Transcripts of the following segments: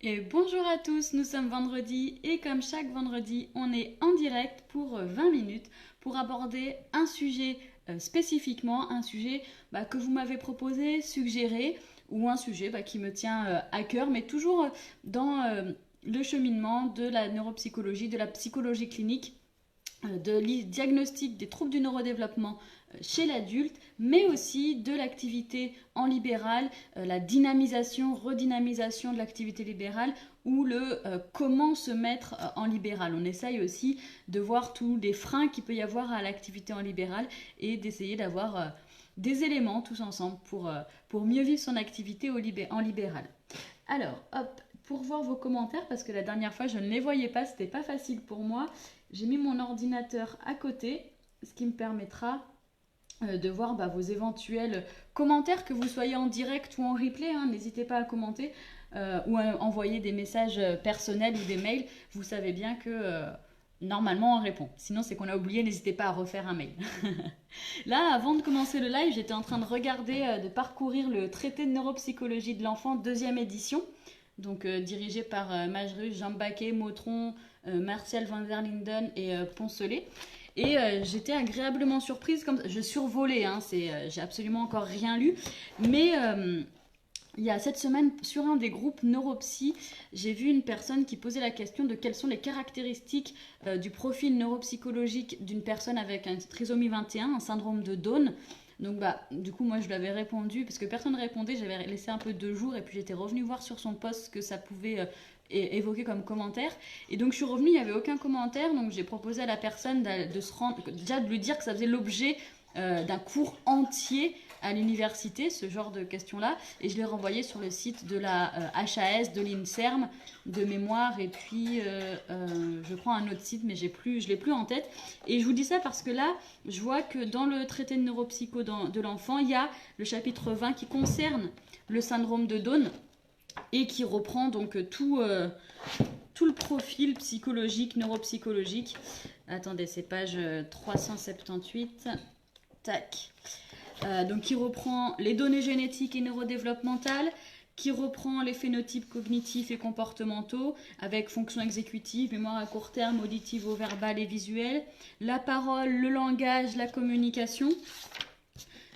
Et bonjour à tous, nous sommes vendredi et comme chaque vendredi, on est en direct pour 20 minutes pour aborder un sujet spécifiquement, un sujet que vous m'avez proposé, suggéré, ou un sujet qui me tient à cœur, mais toujours dans le cheminement de la neuropsychologie, de la psychologie clinique, de diagnostic des troubles du neurodéveloppement chez l'adulte, mais aussi de l'activité en libéral, la dynamisation, redynamisation de l'activité libérale ou le comment se mettre en libéral. On essaye aussi de voir tous les freins qu'il peut y avoir à l'activité en libéral et d'essayer d'avoir des éléments tous ensemble pour mieux vivre son activité en libéral. Alors, hop, pour voir vos commentaires, parce que la dernière fois je ne les voyais pas, c'était pas facile pour moi, j'ai mis mon ordinateur à côté, ce qui me permettra de voir vos éventuels commentaires, que vous soyez en direct ou en replay. N'hésitez pas à commenter ou à envoyer des messages personnels ou des mails. Vous savez bien que normalement on répond. Sinon, c'est qu'on a oublié, n'hésitez pas à refaire un mail. Là, avant de commencer le live, j'étais en train de regarder, de parcourir le traité de neuropsychologie de l'enfant, deuxième édition, donc dirigé par Majrus, Jean Baquet, Mautron, Martial van der Linden et Poncelet. Et j'étais agréablement surprise, comme ça. Je survolais, j'ai absolument encore rien lu, mais il y a cette semaine, sur un des groupes neuropsy, j'ai vu une personne qui posait la question de quelles sont les caractéristiques du profil neuropsychologique d'une personne avec un trisomie 21, un syndrome de Down. Donc du coup moi je lui avais répondu, parce que personne ne répondait, j'avais laissé un peu 2 jours et puis j'étais revenue voir sur son post ce que ça pouvait évoquer comme commentaire. Et donc je suis revenue, il n'y avait aucun commentaire, donc j'ai proposé à la personne déjà de lui dire que ça faisait l'objet d'un cours entier à l'université, ce genre de questions-là, et je l'ai renvoyé sur le site de la HAS, de l'INSERM, de mémoire, et puis je crois un autre site, mais je ne l'ai plus en tête. Et je vous dis ça parce que là, je vois que dans le traité de neuropsycho de l'enfant, il y a le chapitre 20 qui concerne le syndrome de Down, et qui reprend donc tout le profil psychologique, neuropsychologique. Attendez, c'est page 378. Tac. Donc qui reprend les données génétiques et neurodéveloppementales, qui reprend les phénotypes cognitifs et comportementaux avec fonction exécutive, mémoire à court terme, auditive, verbale et visuelle, la parole, le langage, la communication.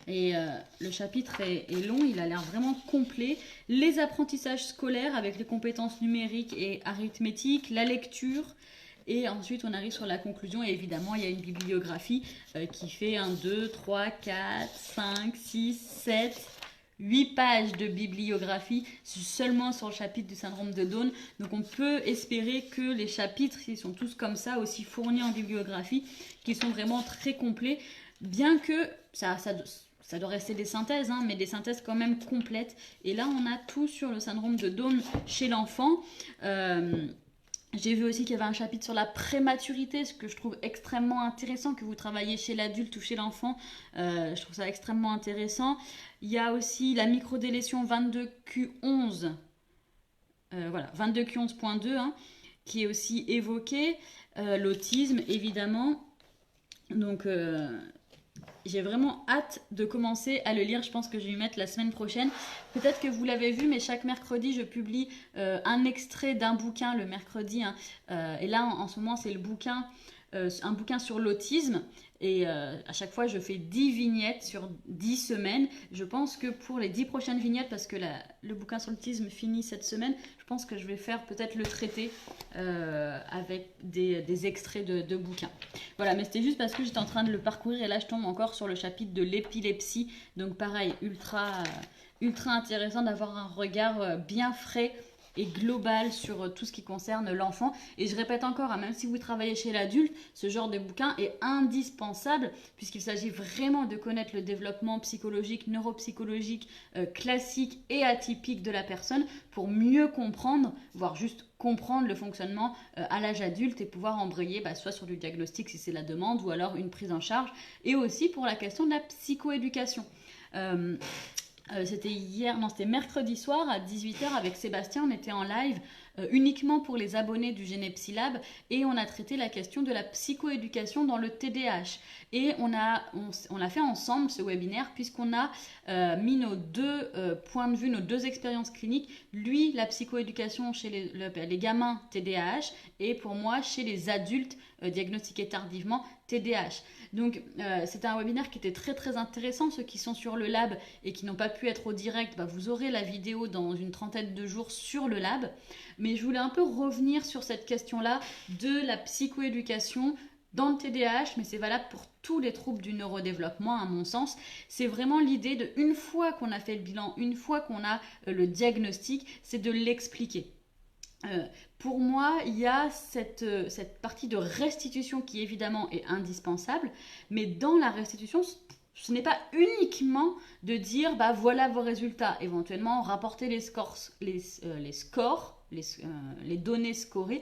Et le chapitre est long, il a l'air vraiment complet. Les apprentissages scolaires avec les compétences numériques et arithmétiques, la lecture. Et ensuite, on arrive sur la conclusion. Et évidemment, il y a une bibliographie qui fait 1, 2, 3, 4, 5, 6, 7, 8 pages de bibliographie seulement sur le chapitre du syndrome de Down. Donc on peut espérer que les chapitres, s'ils sont tous comme ça, aussi fournis en bibliographie, qu'ils sont vraiment très complets, bien que ça doit rester des synthèses, mais des synthèses quand même complètes. Et là, on a tout sur le syndrome de Down chez l'enfant. J'ai vu aussi qu'il y avait un chapitre sur la prématurité, ce que je trouve extrêmement intéressant, que vous travaillez chez l'adulte ou chez l'enfant. Je trouve ça extrêmement intéressant. Il y a aussi la microdélétion 22Q11, voilà, 22Q11.2, qui est aussi évoquée. L'autisme, évidemment. Donc, j'ai vraiment hâte de commencer à le lire. Je pense que je vais y mettre la semaine prochaine. Peut-être que vous l'avez vu, mais chaque mercredi, je publie un extrait d'un bouquin le mercredi. Et là, en ce moment, c'est un bouquin sur l'autisme. Et à chaque fois, je fais 10 vignettes sur 10 semaines. Je pense que pour les 10 prochaines vignettes, parce que le bouquin sur l'autisme finit cette semaine, je pense que je vais faire peut-être le traité avec des extraits de bouquins. Voilà, mais c'était juste parce que j'étais en train de le parcourir et là, je tombe encore sur le chapitre de l'épilepsie. Donc pareil, ultra intéressant d'avoir un regard bien frais et global sur tout ce qui concerne l'enfant. Et je répète encore, même si vous travaillez chez l'adulte, ce genre de bouquin est indispensable puisqu'il s'agit vraiment de connaître le développement psychologique, neuropsychologique, classique et atypique de la personne pour mieux comprendre, voire juste comprendre le fonctionnement à l'âge adulte et pouvoir embrayer soit sur du diagnostic si c'est la demande ou alors une prise en charge, et aussi pour la question de la psychoéducation. C'était hier, non, c'était mercredi soir à 18h avec Sébastien. On était en live uniquement pour les abonnés du Genepsilab et on a traité la question de la psychoéducation dans le TDAH. Et on l'a fait ensemble ce webinaire puisqu'on a mis nos deux points de vue, nos deux expériences cliniques. Lui, la psychoéducation chez les gamins TDAH et pour moi chez les adultes diagnostiqués tardivement TDAH. Donc c'était un webinaire qui était très très intéressant. Ceux qui sont sur le lab et qui n'ont pas pu être au direct, vous aurez la vidéo dans une trentaine de jours sur le lab. Mais je voulais un peu revenir sur cette question-là de la psychoéducation dans le TDAH, mais c'est valable pour tous les troubles du neurodéveloppement à mon sens. C'est vraiment l'idée de, une fois qu'on a fait le bilan, une fois qu'on a le diagnostic, c'est de l'expliquer. Pour moi, il y a cette partie de restitution qui évidemment est indispensable, mais dans la restitution, ce n'est pas uniquement de dire voilà vos résultats, éventuellement rapporter les scores, les données scorées.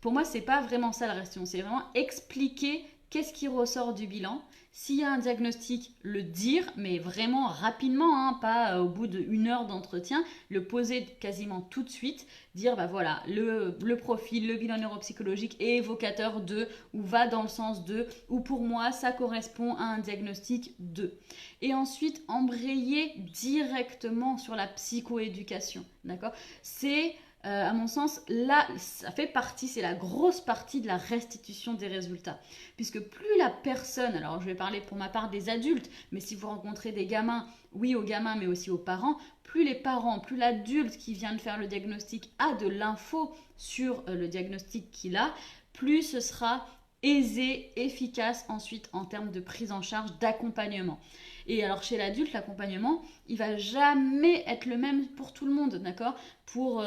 Pour moi, c'est pas vraiment ça la restitution, c'est vraiment expliquer qu'est-ce qui ressort du bilan. S'il y a un diagnostic, le dire, mais vraiment rapidement, pas au bout d'une heure d'entretien, le poser quasiment tout de suite, dire voilà, le profil, le bilan neuropsychologique est évocateur de, ou va dans le sens de, ou pour moi, ça correspond à un diagnostic de. Et ensuite, embrayer directement sur la psychoéducation, d'accord ? C'est... à mon sens, là, ça fait partie, c'est la grosse partie de la restitution des résultats. Puisque plus la personne, alors je vais parler pour ma part des adultes, mais si vous rencontrez des gamins, oui aux gamins, mais aussi aux parents, plus les parents, plus l'adulte qui vient de faire le diagnostic a de l'info sur le diagnostic qu'il a, plus ce sera aisé, efficace ensuite en termes de prise en charge, d'accompagnement. Et alors chez l'adulte, l'accompagnement, il va jamais être le même pour tout le monde, d'accord ? Pour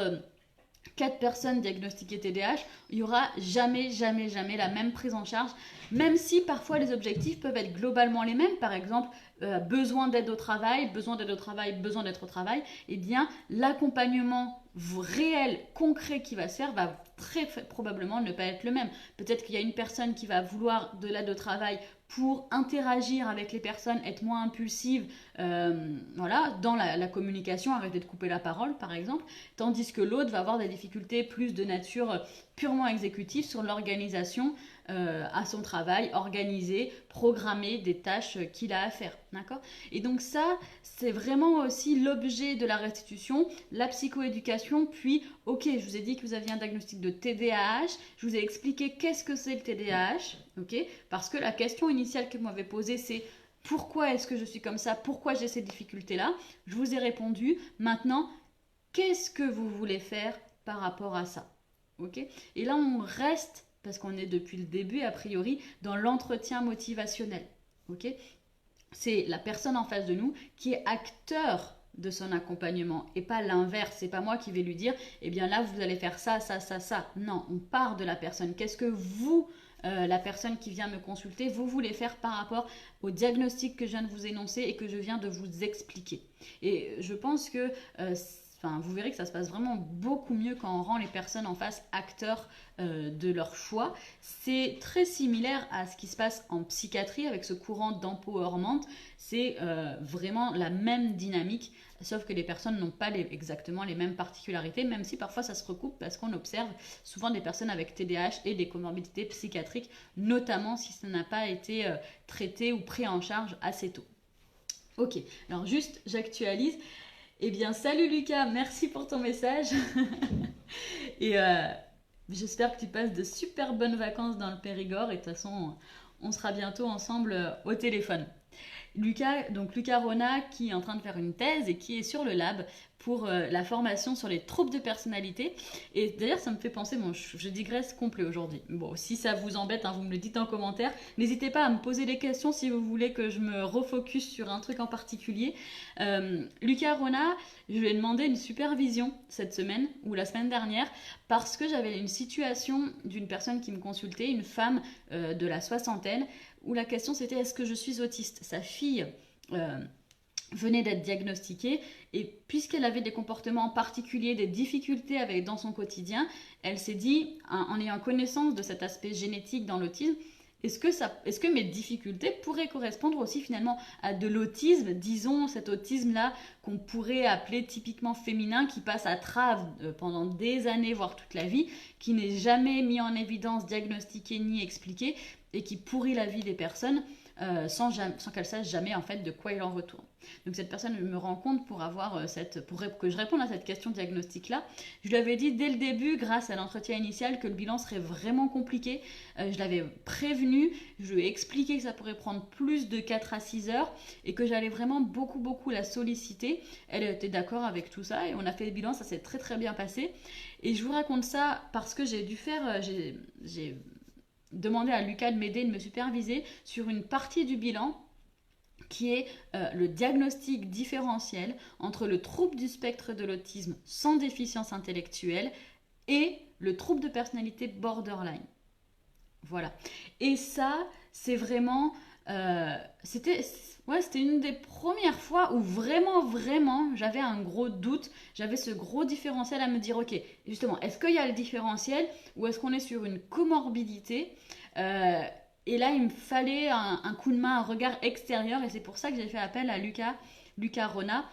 4 personnes diagnostiquées TDAH, il n'y aura jamais la même prise en charge, même si parfois les objectifs peuvent être globalement les mêmes. Par exemple, besoin d'aide au travail, besoin d'être au travail, eh bien l'accompagnement réel, concret qui va se faire va très probablement ne pas être le même. Peut-être qu'il y a une personne qui va vouloir de l'aide au travail pour interagir avec les personnes, être moins impulsive, dans la communication, arrêter de couper la parole par exemple, tandis que l'autre va avoir des difficultés plus de nature purement exécutive sur l'organisation à son travail, organiser, programmer des tâches qu'il a à faire, d'accord ? Et donc ça, c'est vraiment aussi l'objet de la restitution, la psychoéducation, puis ok, je vous ai dit que vous aviez un diagnostic de TDAH, je vous ai expliqué qu'est-ce que c'est le TDAH, ok ? Parce que la question initiale que vous m'avez posée, c'est pourquoi est-ce que je suis comme ça ? Pourquoi j'ai ces difficultés-là ? Je vous ai répondu. Maintenant, qu'est-ce que vous voulez faire par rapport à ça ? Okay ? Et là, on reste, parce qu'on est depuis le début, a priori, dans l'entretien motivationnel. Okay ? C'est la personne en face de nous qui est acteur de son accompagnement et pas l'inverse. C'est pas moi qui vais lui dire, eh bien là, vous allez faire ça, ça, ça, ça. Non, on part de la personne. Qu'est-ce que vous... la personne qui vient me consulter, vous voulez faire par rapport au diagnostic que je viens de vous énoncer et que je viens de vous expliquer. Et je pense que vous verrez que ça se passe vraiment beaucoup mieux quand on rend les personnes en face acteurs de leur choix. C'est très similaire à ce qui se passe en psychiatrie avec ce courant d'empowerment. C'est vraiment la même dynamique, sauf que les personnes n'ont pas exactement les mêmes particularités, même si parfois ça se recoupe parce qu'on observe souvent des personnes avec TDAH et des comorbidités psychiatriques, notamment si ça n'a pas été traité ou pris en charge assez tôt. Ok, alors juste j'actualise. Eh bien, salut Lucas, merci pour ton message. Et j'espère que tu passes de super bonnes vacances dans le Périgord. Et de toute façon, on sera bientôt ensemble au téléphone. Lucas Rona, qui est en train de faire une thèse et qui est sur le lab pour la formation sur les troubles de personnalité. Et d'ailleurs, ça me fait penser, je digresse complet aujourd'hui. Bon, si ça vous embête, vous me le dites en commentaire. N'hésitez pas à me poser des questions si vous voulez que je me refocus sur un truc en particulier. Lucas Rona, je lui ai demandé une supervision cette semaine ou la semaine dernière parce que j'avais une situation d'une personne qui me consultait, une femme de la soixantaine, où la question c'était est-ce que je suis autiste ? Sa fille venait d'être diagnostiquée et puisqu'elle avait des comportements particuliers, des difficultés dans son quotidien, elle s'est dit, en ayant connaissance de cet aspect génétique dans l'autisme, est-ce que mes difficultés pourraient correspondre aussi finalement à de l'autisme, disons cet autisme-là qu'on pourrait appeler typiquement féminin, qui passe à travers pendant des années, voire toute la vie, qui n'est jamais mis en évidence, diagnostiqué ni expliqué, et qui pourrit la vie des personnes sans qu'elles sachent jamais en fait de quoi il en retourne. Donc cette personne me rend compte pour que je réponde à cette question diagnostique là. Je lui avais dit dès le début, grâce à l'entretien initial, que le bilan serait vraiment compliqué. Je l'avais prévenu, je lui ai expliqué que ça pourrait prendre plus de 4 à 6 heures et que j'allais vraiment beaucoup la solliciter. Elle était d'accord avec tout ça et on a fait le bilan, ça s'est très très bien passé. Et je vous raconte ça parce que j'ai demandé à Lucas de m'aider, de me superviser sur une partie du bilan qui est le diagnostic différentiel entre le trouble du spectre de l'autisme sans déficience intellectuelle et le trouble de personnalité borderline. Voilà. Et ça, c'est vraiment... c'était une des premières fois où vraiment, j'avais un gros doute, j'avais ce gros différentiel à me dire, ok, justement, est-ce qu'il y a le différentiel ou est-ce qu'on est sur une comorbidité et là, il me fallait un coup de main, un regard extérieur, et c'est pour ça que j'ai fait appel à Lucas Rona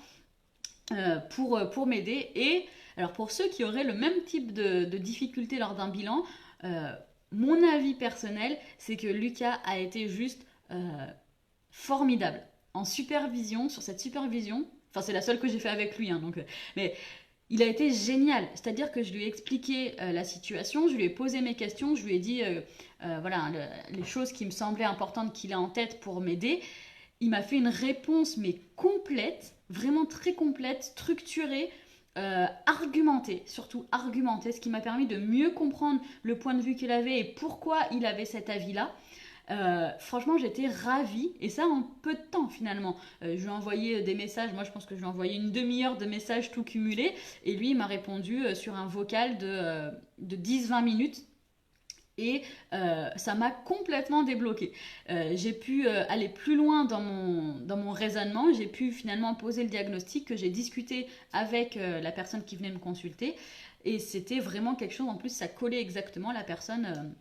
pour m'aider. Et alors pour ceux qui auraient le même type de difficulté lors d'un bilan, mon avis personnel, c'est que Lucas a été juste formidable en supervision, sur cette supervision. Enfin, c'est la seule que j'ai fait avec lui, hein, mais il a été génial. C'est-à-dire que je lui ai expliqué la situation, je lui ai posé mes questions, je lui ai dit voilà, les choses qui me semblaient importantes qu'il a en tête pour m'aider. Il m'a fait une réponse, mais complète, vraiment très complète, structurée, argumentée, surtout argumentée, ce qui m'a permis de mieux comprendre le point de vue qu'il avait et pourquoi il avait cet avis-là. Franchement, j'étais ravie, et ça en peu de temps finalement. Je lui ai envoyé des messages, moi je pense que je lui ai envoyé une demi-heure de messages tout cumulés, et lui il m'a répondu sur un vocal de 10-20 minutes. Et ça m'a complètement débloqué. J'ai pu aller plus loin dans mon raisonnement. J'ai pu finalement poser le diagnostic que j'ai discuté avec la personne qui venait me consulter. Et c'était vraiment quelque chose, en plus ça collait exactement, la personne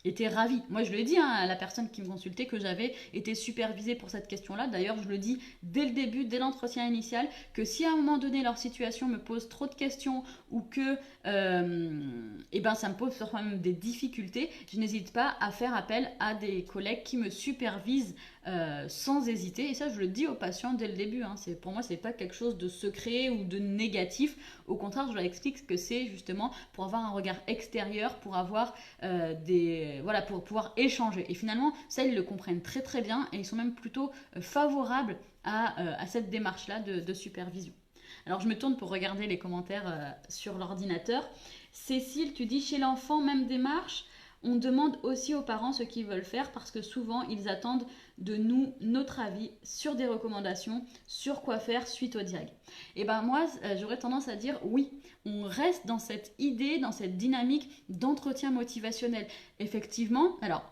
était ravie. Moi, je lui ai dit à la personne qui me consultait que j'avais été supervisée pour cette question-là. D'ailleurs, je le dis dès le début, dès l'entretien initial, que si à un moment donné leur situation me pose trop de questions ou que ça me pose parfois même des difficultés, je n'hésite pas à faire appel à des collègues qui me supervisent sans hésiter. Et ça, je le dis aux patients dès le début. Hein. Pour moi, c'est pas quelque chose de secret ou de négatif. Au contraire, je leur explique que c'est justement pour avoir un regard extérieur, pour avoir pour pouvoir échanger. Et finalement, ça, ils le comprennent très très bien et ils sont même plutôt favorables à cette démarche-là de supervision. Alors, je me tourne pour regarder les commentaires sur l'ordinateur. Cécile, tu dis, chez l'enfant, même démarche, on demande aussi aux parents ce qu'ils veulent faire parce que souvent, ils attendent de nous notre avis sur des recommandations, sur quoi faire suite au diag. Et ben moi, j'aurais tendance à dire oui, on reste dans cette idée, dans cette dynamique d'entretien motivationnel. Effectivement, alors,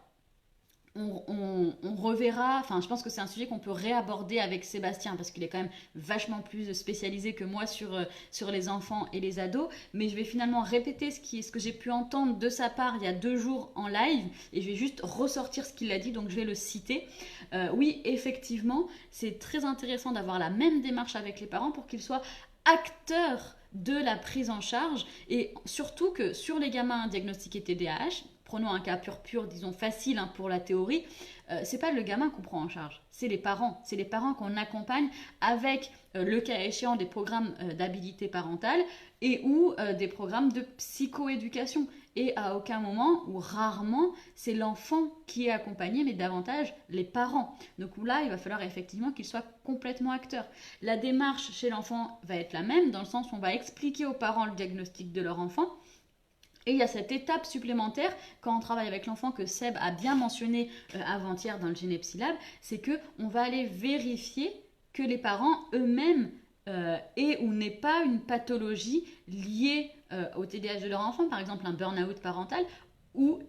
on reverra, enfin je pense que c'est un sujet qu'on peut réaborder avec Sébastien parce qu'il est quand même vachement plus spécialisé que moi sur les enfants et les ados, mais je vais finalement répéter ce que j'ai pu entendre de sa part il y a 2 jours en live et je vais juste ressortir ce qu'il a dit, donc je vais le citer. Oui, effectivement, c'est très intéressant d'avoir la même démarche avec les parents pour qu'ils soient acteurs de la prise en charge et surtout que sur les gamins diagnostiqués TDAH, prenons un cas pur, disons facile hein, pour la théorie, c'est pas le gamin qu'on prend en charge, c'est les parents qu'on accompagne avec le cas échéant des programmes d'habilité parentale et ou des programmes de psychoéducation. Et à aucun moment ou rarement, c'est l'enfant qui est accompagné, mais davantage les parents. Donc là, il va falloir effectivement qu'il soit complètement acteur. La démarche chez l'enfant va être la même, dans le sens où on va expliquer aux parents le diagnostic de leur enfant. Et il y a cette étape supplémentaire, quand on travaille avec l'enfant, que Seb a bien mentionné avant-hier dans le Genepsilab, c'est qu'on va aller vérifier que les parents eux-mêmes aient ou n'aient pas une pathologie liée au TDAH de leur enfant, par exemple un burn-out parental, ou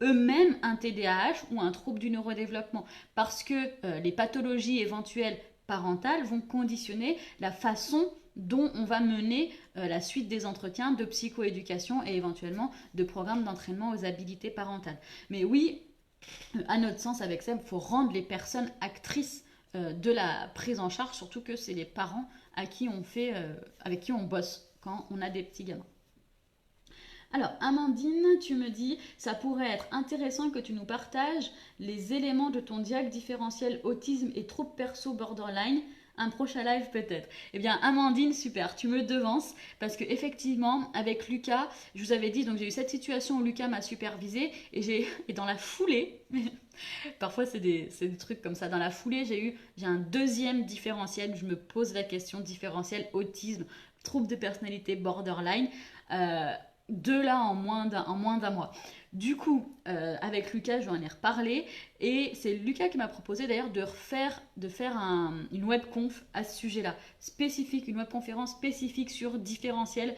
eux-mêmes un TDAH ou un trouble du neurodéveloppement. Parce que les pathologies éventuelles parentales vont conditionner la façon dont on va mener la suite des entretiens de psychoéducation et éventuellement de programmes d'entraînement aux habilités parentales. Mais oui, à notre sens, avec ça, il faut rendre les personnes actrices de la prise en charge, surtout que c'est les parents à qui on fait, avec qui on bosse quand on a des petits gamins. Alors, Amandine, tu me dis, ça pourrait être intéressant que tu nous partages les éléments de ton diag différentiel autisme et troubles perso borderline. Un prochain live peut-être. Eh bien, Amandine, super, tu me devances parce que effectivement, avec Lucas, je vous avais dit, donc j'ai eu cette situation où Lucas m'a supervisé et dans la foulée, parfois c'est des trucs comme ça, dans la foulée, j'ai un deuxième différentiel. Je me pose la question différentiel autisme, trouble de personnalité borderline. Deux là en moins d'un mois. Du coup, avec Lucas, je vais en ai reparlé et c'est Lucas qui m'a proposé d'ailleurs de faire une webconf à ce sujet-là, spécifique, une webconférence spécifique sur différentiel,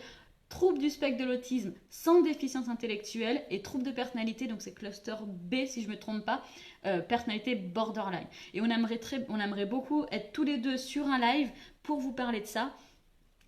troubles du spectre de l'autisme sans déficience intellectuelle et troubles de personnalité, donc c'est cluster B si je ne me trompe pas, personnalité borderline. Et on aimerait beaucoup être tous les deux sur un live pour vous parler de ça.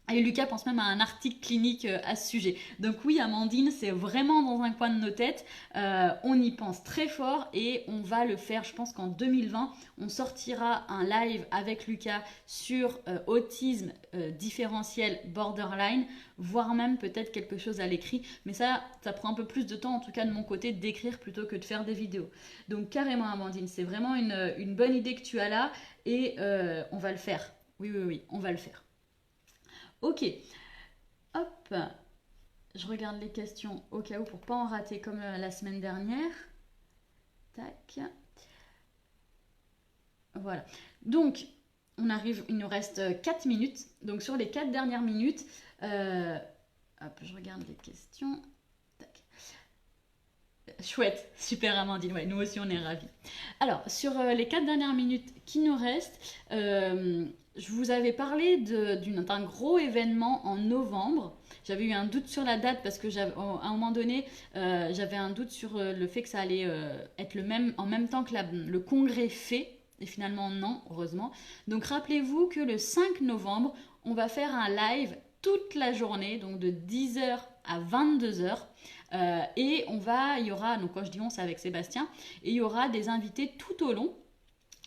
Et Lucas pense même à un article clinique à ce sujet. Donc oui, Amandine, c'est vraiment dans un coin de nos têtes. On y pense très fort et on va le faire. Je pense qu'en 2020, on sortira un live avec Lucas sur autisme différentiel borderline, voire même peut-être quelque chose à l'écrit. Mais ça prend un peu plus de temps, en tout cas de mon côté, d'écrire plutôt que de faire des vidéos. Donc carrément, Amandine, c'est vraiment une bonne idée que tu as là et on va le faire. Oui, on va le faire. Ok, hop, je regarde les questions au cas où pour pas en rater comme la semaine dernière. Tac. Voilà. Donc, il nous reste 4 minutes. Donc, sur les 4 dernières minutes, hop, je regarde les questions. Tac. Chouette, super Amandine, ouais, nous aussi on est ravis. Alors, sur les 4 dernières minutes qui nous restent, je vous avais parlé d'un gros événement en novembre. J'avais eu un doute sur la date parce que à un moment donné, j'avais un doute sur le fait que ça allait être en même temps que le congrès fait. Et finalement, non, heureusement. Donc, rappelez-vous que le 5 novembre, on va faire un live toute la journée, donc de 10h à 22h. Et il y aura, donc quand je dis on, c'est avec Sébastien, et il y aura des invités tout au long.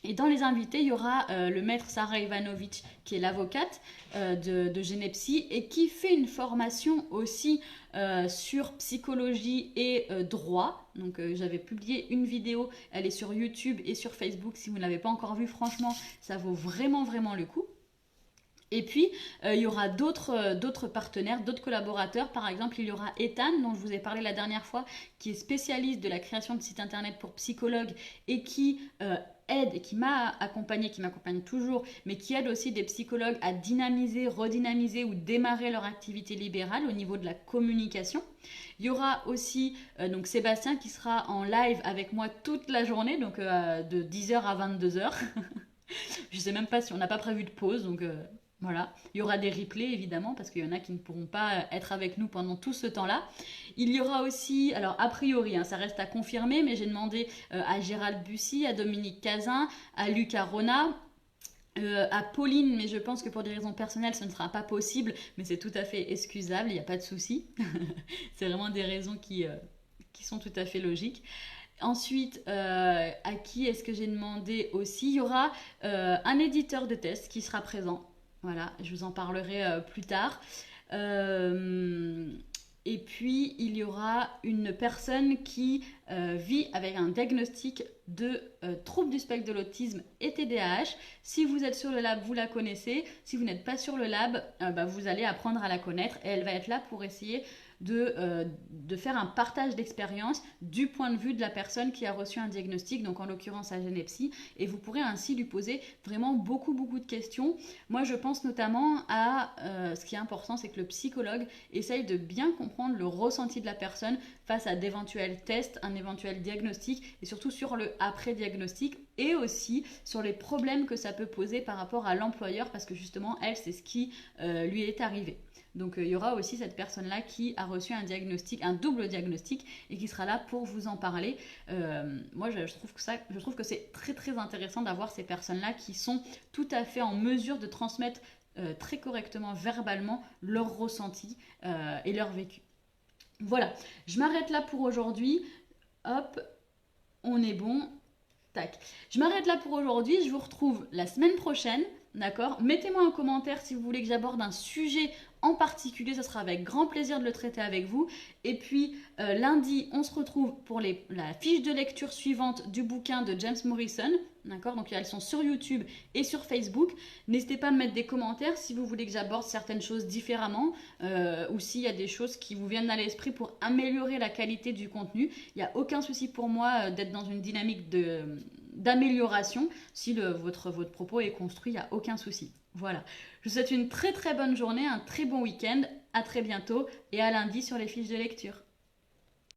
Et dans les invités, il y aura le maître Sarah Ivanovic, qui est l'avocate de Genepsi et qui fait une formation aussi sur psychologie et droit. Donc j'avais publié une vidéo, elle est sur YouTube et sur Facebook. Si vous ne l'avez pas encore vue, franchement, ça vaut vraiment, vraiment le coup. Et puis, il y aura d'autres partenaires, d'autres collaborateurs. Par exemple, il y aura Ethan, dont je vous ai parlé la dernière fois, qui est spécialiste de la création de sites internet pour psychologues et qui aide et qui m'a accompagné, qui m'accompagne toujours, mais qui aide aussi des psychologues à dynamiser, redynamiser ou démarrer leur activité libérale au niveau de la communication. Il y aura aussi donc Sébastien qui sera en live avec moi toute la journée, donc de 10h à 22h. Je ne sais même pas si on n'a pas prévu de pause, donc voilà. Il y aura des replays évidemment parce qu'il y en a qui ne pourront pas être avec nous pendant tout ce temps-là. Il y aura aussi, alors a priori, ça reste à confirmer, mais j'ai demandé à Gérald Bussy, à Dominique Cazin, à Lucas Rona, à Pauline, mais je pense que pour des raisons personnelles, ce ne sera pas possible, mais c'est tout à fait excusable, il n'y a pas de souci. C'est vraiment des raisons qui sont tout à fait logiques. Ensuite, à qui est-ce que j'ai demandé aussi? Il y aura un éditeur de test qui sera présent. Voilà, je vous en parlerai plus tard. Et puis, il y aura une personne qui vit avec un diagnostic de trouble du spectre de l'autisme et TDAH. Si vous êtes sur le lab, vous la connaissez. Si vous n'êtes pas sur le lab, vous allez apprendre à la connaître. Et elle va être là pour essayer de faire un partage d'expérience du point de vue de la personne qui a reçu un diagnostic, donc en l'occurrence à Genepsi, et vous pourrez ainsi lui poser vraiment beaucoup de questions. Moi je pense notamment à ce qui est important, c'est que le psychologue essaye de bien comprendre le ressenti de la personne face à d'éventuels tests, un éventuel diagnostic, et surtout sur le après-diagnostic, et aussi sur les problèmes que ça peut poser par rapport à l'employeur, parce que justement elle, c'est ce qui lui est arrivé. Donc il y aura aussi cette personne-là qui a reçu un diagnostic, un double diagnostic, et qui sera là pour vous en parler. Moi, je trouve que c'est très intéressant d'avoir ces personnes-là qui sont tout à fait en mesure de transmettre très correctement, verbalement, leur ressenti et leur vécu. Voilà, je m'arrête là pour aujourd'hui. Hop, on est bon. Tac. Je m'arrête là pour aujourd'hui. Je vous retrouve la semaine prochaine. D'accord? Mettez-moi un commentaire si vous voulez que j'aborde un sujet en particulier. Ça sera avec grand plaisir de le traiter avec vous. Et puis lundi, on se retrouve pour la fiche de lecture suivante du bouquin de James Morrison. D'accord? Donc elles sont sur YouTube et sur Facebook. N'hésitez pas à me mettre des commentaires si vous voulez que j'aborde certaines choses différemment ou s'il y a des choses qui vous viennent à l'esprit pour améliorer la qualité du contenu. Il n'y a aucun souci pour moi d'être dans une dynamique d'amélioration. Si votre propos est construit, il n'y a aucun souci. Voilà. Je vous souhaite une très très bonne journée, un très bon week-end. À très bientôt et à lundi sur les fiches de lecture.